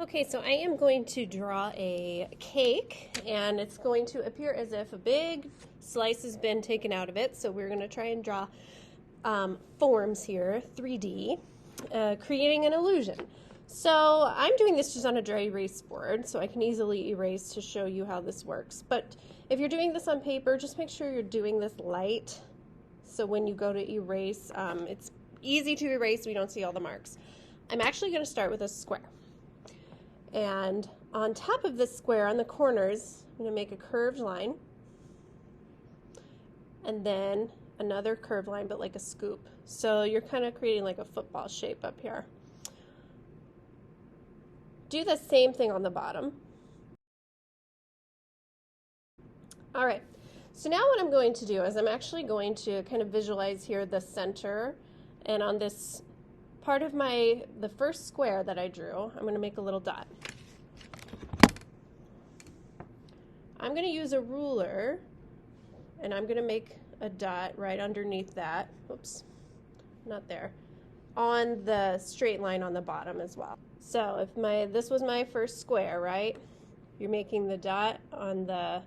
Okay, so I am going to draw a cake, and it's going to appear as if a big slice has been taken out of it. So we're going to try and draw forms here, 3D, creating an illusion. So I'm doing this just on a dry erase board, so I can easily erase to show you how this works. But if you're doing this on paper, just make sure you're doing this light, so when you go to erase, it's easy to erase, we don't see all the marks. I'm actually going to start with a square. And on top of this square, on the corners, I'm going to make a curved line. And then another curved line, but like a scoop. So you're kind of creating like a football shape up here. Do the same thing on the bottom. All right, so now what I'm going to do is I'm actually going to kind of visualize here the center, and on this part of the first square that I drew, I'm going to make a little dot. I'm going to use a ruler, and I'm going to make a dot right underneath that. Oops, not there. On the straight line on the bottom as well. So if this was my first square, right? You're making the dot on the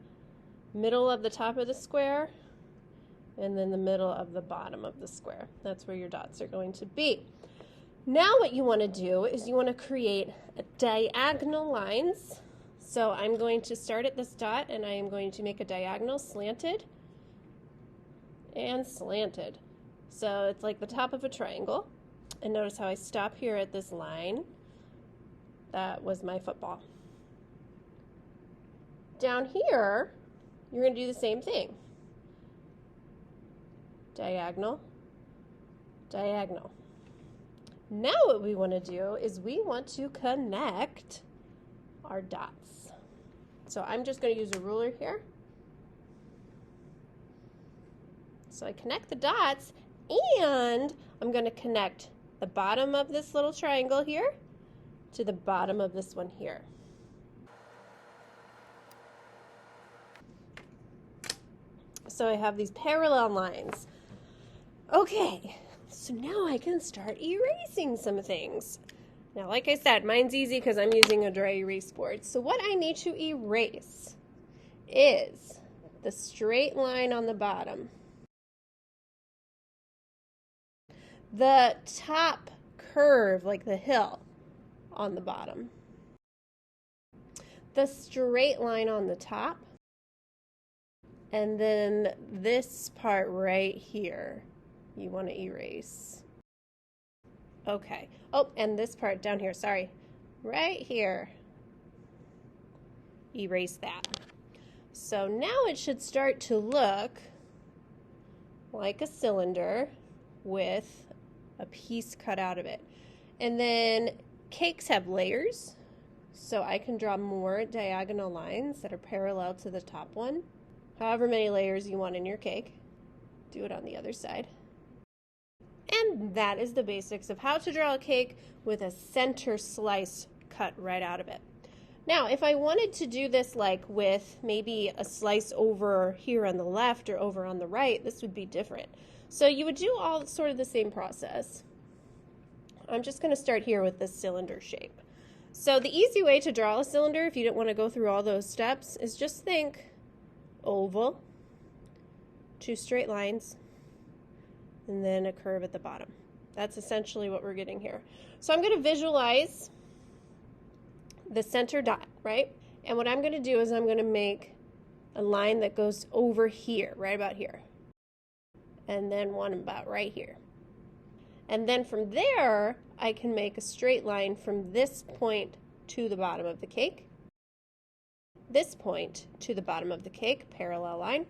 middle of the top of the square, and then the middle of the bottom of the square. That's where your dots are going to be. Now what you want to do is you want to create diagonal lines. So I'm going to start at this dot, and I am going to make a diagonal slanted and slanted. So it's like the top of a triangle. And notice how I stop here at this line. That was my football. Down here, you're going to do the same thing. Diagonal, diagonal. Now what we want to do is we want to connect our dots. So I'm just going to use a ruler here. So I connect the dots, and I'm going to connect the bottom of this little triangle here to the bottom of this one here. So I have these parallel lines. Okay, so now I can start erasing some things. Now, like I said, mine's easy because I'm using a dry erase board. So what I need to erase is the straight line on the bottom, the top curve, like the hill on the bottom, the straight line on the top, and then this part right here you want to erase. Okay. Oh, and this part down here, sorry. Right here. Erase that. So now it should start to look like a cylinder with a piece cut out of it. And then cakes have layers, so I can draw more diagonal lines that are parallel to the top one. However many layers you want in your cake. Do it on the other side. And that is the basics of how to draw a cake with a center slice cut right out of it. Now, if I wanted to do this like with maybe a slice over here on the left or over on the right, this would be different. So you would do all sort of the same process. I'm just going to start here with this cylinder shape. So the easy way to draw a cylinder, if you don't want to go through all those steps, is just think oval, two straight lines, and then a curve at the bottom. That's essentially what we're getting here. So I'm going to visualize the center dot, right? And what I'm going to do is I'm going to make a line that goes over here, right about here. And then one about right here. And then from there, I can make a straight line from this point to the bottom of the cake. This point to the bottom of the cake, parallel line.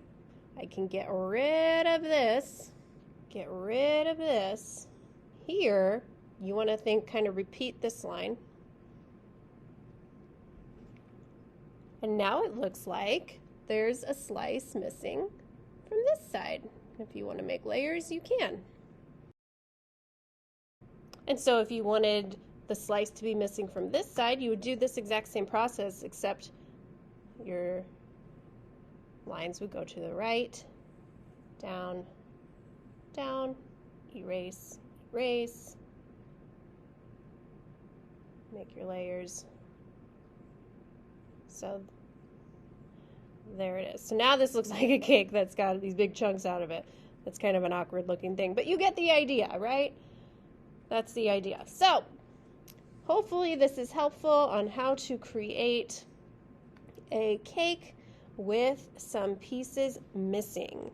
I can get rid of this. Get rid of this. Here, you want to think, kind of repeat this line. And now it looks like there's a slice missing from this side. If you want to make layers, you can. And so if you wanted the slice to be missing from this side, you would do this exact same process, except your lines would go to the right, down, down, erase, erase, make your layers, So there it is. So now this looks like a cake that's got these big chunks out of it. That's kind of an awkward looking thing, but you get the idea, right? That's the idea. So hopefully this is helpful on how to create a cake with some pieces missing.